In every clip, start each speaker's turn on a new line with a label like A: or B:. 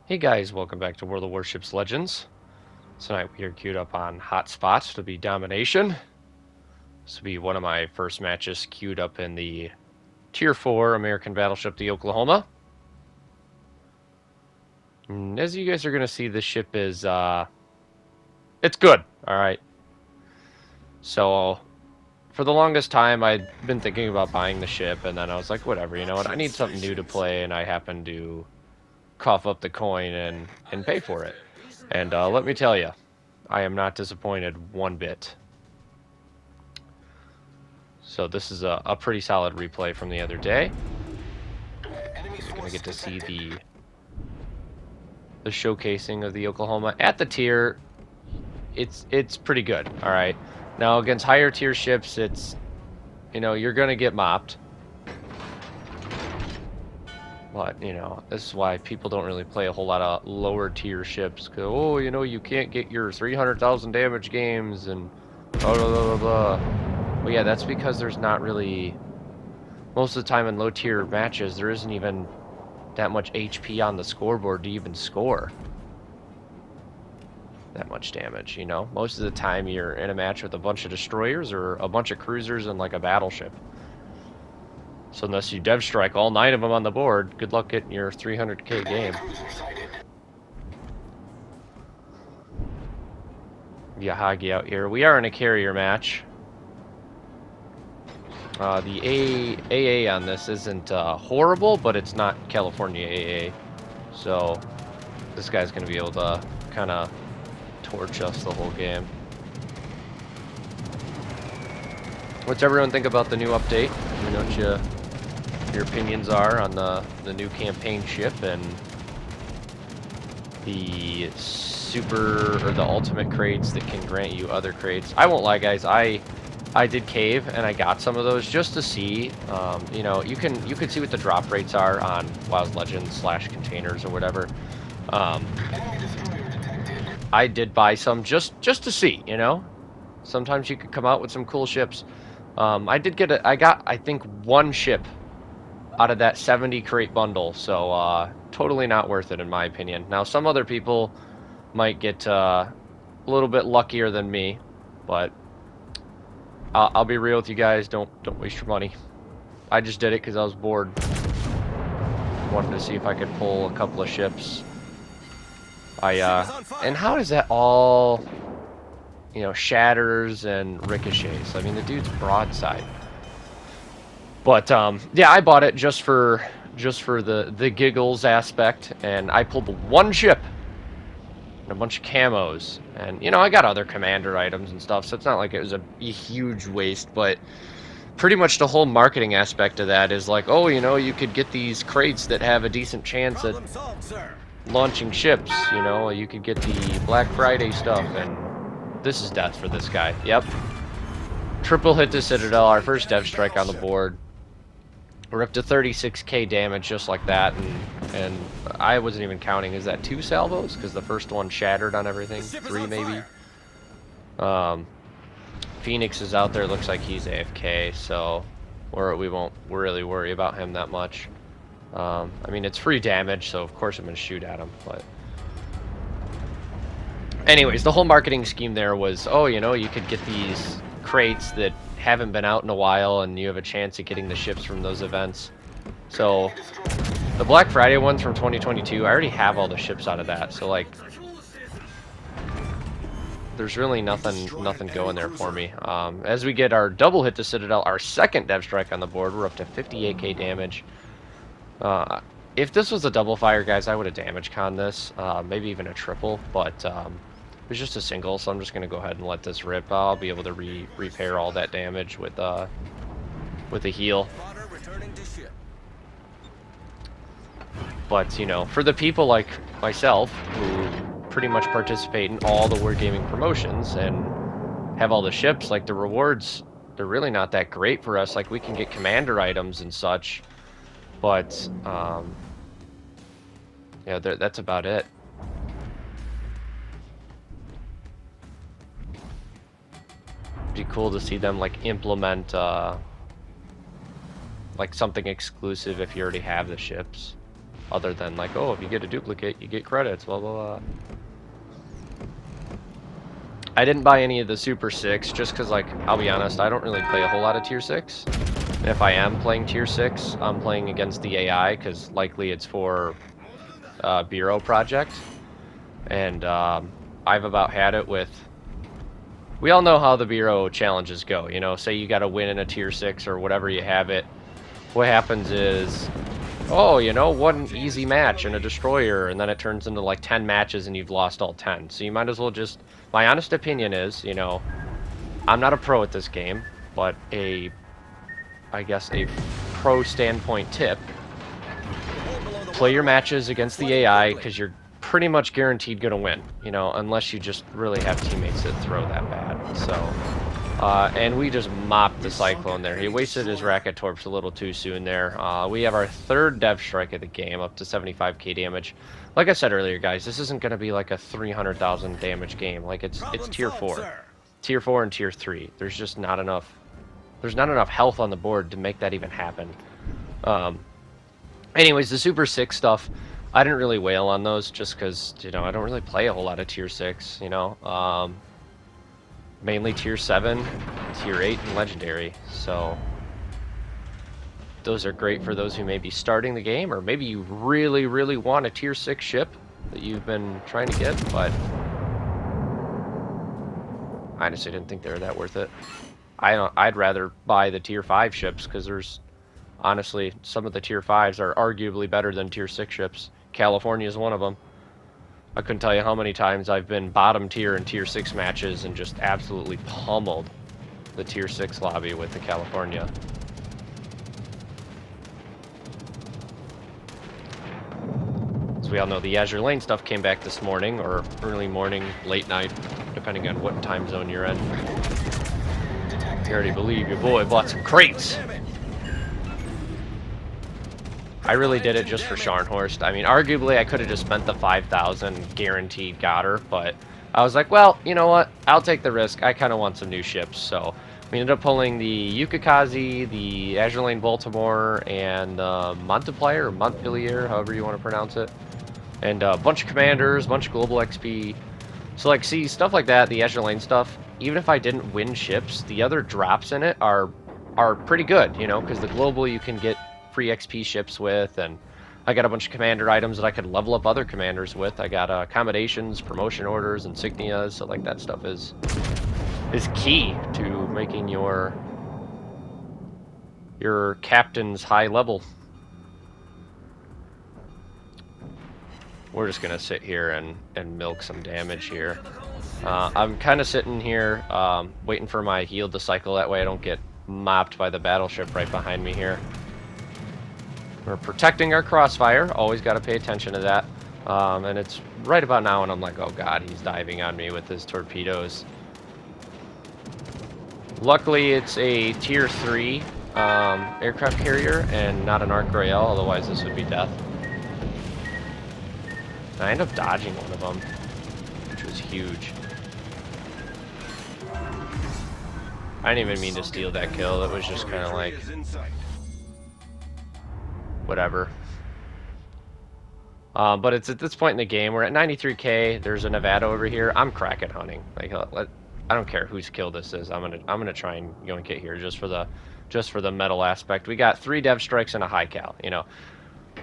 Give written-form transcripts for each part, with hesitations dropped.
A: Hey guys, welcome back to World of Warships Legends. Tonight we are queued up on Hotspots to be Domination. This will be one of my first matches queued up in the Tier 4 American battleship, the Oklahoma. And as you guys are going to see, this ship is, it's good, alright. So, for the longest time, I'd been thinking about buying the ship, and then I was like, whatever, you know what, I need something new to play, and I happened to cough up the coin and pay for it. And let me tell you, I am not disappointed one bit. So this is a pretty solid replay from the other day. You're gonna get to see the showcasing of the Oklahoma at the tier. It's pretty good. All right. Now against higher tier ships, it's you're gonna get mopped. But this is why people don't really play a whole lot of lower tier ships. Cause you can't get your 300,000 damage games and blah blah blah blah blah. Well, yeah, that's because there's not really, most of the time in low tier matches, there isn't even that much HP on the scoreboard to even score that much damage, Most of the time you're in a match with a bunch of destroyers or a bunch of cruisers and like a battleship. So unless you dev strike all 9 of them on the board, good luck getting your 300k game. Yahagi out here. We are in a carrier match. The AA on this isn't horrible, but it's not California AA. So this guy's going to be able to kind of torch us the whole game. What's everyone think about the new update? Let me know what your opinions are on the new campaign ship and the super or the ultimate crates that can grant you other crates. I won't lie, guys. I did cave and I got some of those just to see. You can see what the drop rates are on WoW's Legends / containers or whatever. I did buy some just to see. Sometimes you could come out with some cool ships. I got I think one ship out of that 70 crate bundle, so totally not worth it in my opinion. Now some other people might get a little bit luckier than me, but I'll be real with you guys. Don't waste your money. I just did it because I was bored. Wanted to see if I could pull a couple of ships. And how is that all, shatters and ricochets? I mean, the dude's broadside. But yeah, I bought it just for the giggles aspect, and I pulled one ship and a bunch of camos, and I got other commander items and stuff, so it's not like it was a huge waste. But pretty much the whole marketing aspect of that is like, oh, you could get these crates that have a decent chance at launching ships. You could get the Black Friday stuff, and this is death for this guy. Yep, triple hit to Citadel, our first dev strike on the board. We're up to 36k damage just like that, and I wasn't even counting. Is that 2 salvos? Because the first one shattered on everything. 3 maybe. Phoenix is out there. Looks like he's AFK, so we won't really worry about him that much. I mean, it's free damage, so of course I'm going to shoot at him. But anyways, the whole marketing scheme there was, oh, you could get these crates that haven't been out in a while, and you have a chance at getting the ships from those events. So the Black Friday ones from 2022, I already have all the ships out of that, so like there's really nothing going there for me. As we get our double hit to Citadel, our second dev strike on the board, we're up to 58k damage. If this was a double fire, guys, I would have damage conned this, maybe even a triple, but it was just a single, so I'm just gonna go ahead and let this rip. I'll be able to repair all that damage with a heal. But for the people like myself who pretty much participate in all the wargaming promotions and have all the ships, like the rewards, they're really not that great for us. Like we can get commander items and such, but yeah, that's about it. Be cool to see them like implement like something exclusive if you already have the ships. other than like, oh, if you get a duplicate, you get credits, blah, blah, blah. I didn't buy any of the Super 6 just because, like, I'll be honest, I don't really play a whole lot of Tier 6. And if I am playing Tier 6, I'm playing against the AI because likely it's for Bureau Project. And I've about had it with... We all know how the Bureau challenges go, you know, say you got to win in a Tier 6 or whatever you have it. What happens is, oh, you know, one easy match and a destroyer, and then it turns into like 10 matches and you've lost all 10. So you might as well just... My honest opinion is, you know, I'm not a pro at this game, but I guess a pro standpoint tip, play your matches against the AI because you're pretty much guaranteed going to win, you know, unless you just really have teammates that throw that bad. So, and we just mopped the Cyclone there. He wasted his Racket Torps a little too soon there. We have our third Dev Strike of the game, up to 75k damage. Like I said earlier, guys, this isn't going to be like a 300,000 damage game. Like, it's Tier 4. Tier 4 and Tier 3. There's just not enough... There's not enough health on the board to make that even happen. Anyways, the Super 6 stuff, I didn't really wail on those just because, you know, I don't really play a whole lot of Tier 6, you know. Mainly Tier 7, Tier 8, and Legendary. So, those are great for those who may be starting the game, or maybe you really, really want a Tier 6 ship that you've been trying to get, but I honestly didn't think they were that worth it. I'd rather buy the Tier 5 ships, because there's, honestly, some of the Tier 5s are arguably better than Tier 6 ships. California is one of them. I couldn't tell you how many times I've been bottom tier in Tier 6 matches and just absolutely pummeled the Tier 6 lobby with the California. As we all know, the Azure Lane stuff came back this morning, or early morning, late night, depending on what time zone you're in. I already believe your boy bought some crates. I really did it just for Scharnhorst. I mean, arguably, I could have just spent the 5,000 guaranteed got her, but I was like, well, you know what? I'll take the risk. I kind of want some new ships, so we ended up pulling the Yukikaze, the Azure Lane Baltimore, and Montpelier, or Montpelier, however you want to pronounce it, and a bunch of commanders, a bunch of global XP. So, like, see, stuff like that, the Azure Lane stuff, even if I didn't win ships, the other drops in it are pretty good, you know, because the global you can get free XP ships with, and I got a bunch of commander items that I could level up other commanders with. I got accommodations, promotion orders, insignias, so like that stuff is key to making your captain's high level. We're just gonna sit here and milk some damage here. I'm kind of sitting here waiting for my heal to cycle, that way I don't get mopped by the battleship right behind me here. We're protecting our crossfire, always got to pay attention to that. And it's right about now and I'm like, oh god, he's diving on me with his torpedoes. Luckily it's a Tier 3 aircraft carrier and not an Ark Royale, otherwise this would be death. I end up dodging one of them, which was huge. I didn't even mean to steal that kill, it was just kind of like... whatever. But it's at this point in the game, we're at 93k, there's a Nevada over here. I'm Kraken hunting. Like, I don't care whose kill this is. I'm gonna try and yoink it here just for the metal aspect. We got 3 dev strikes and a high cal, you know.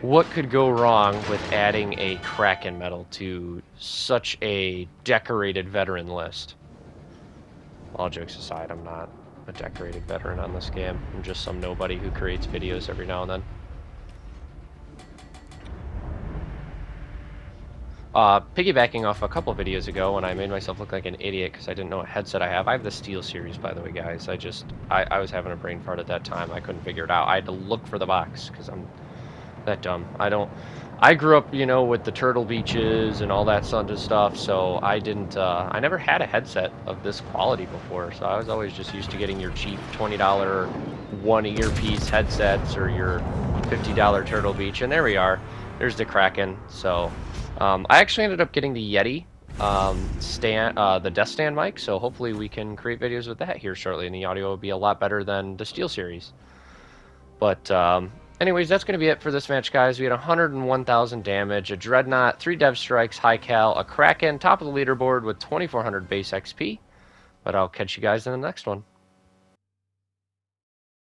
A: What could go wrong with adding a Kraken medal to such a decorated veteran list? All jokes aside, I'm not a decorated veteran on this game. I'm just some nobody who creates videos every now and then. Piggybacking off a couple videos ago when I made myself look like an idiot because I didn't know what headset I have. I have the Steel series, by the way, guys. I was having a brain fart at that time. I couldn't figure it out. I had to look for the box because I'm that dumb. I grew up, you know, with the Turtle Beaches and all that sort of stuff, so I never had a headset of this quality before, so I was always just used to getting your cheap $20 one earpiece headsets or your $50 Turtle Beach, and there we are. There's the Kraken. So I actually ended up getting the Yeti the desk stand mic, so hopefully we can create videos with that here shortly, and the audio will be a lot better than the Steel series. But Anyways, that's going to be it for this match, guys. We had 101,000 damage, a Dreadnought, 3 Dev Strikes, High Cal, a Kraken, top of the leaderboard with 2,400 base XP. But I'll catch you guys in the next one.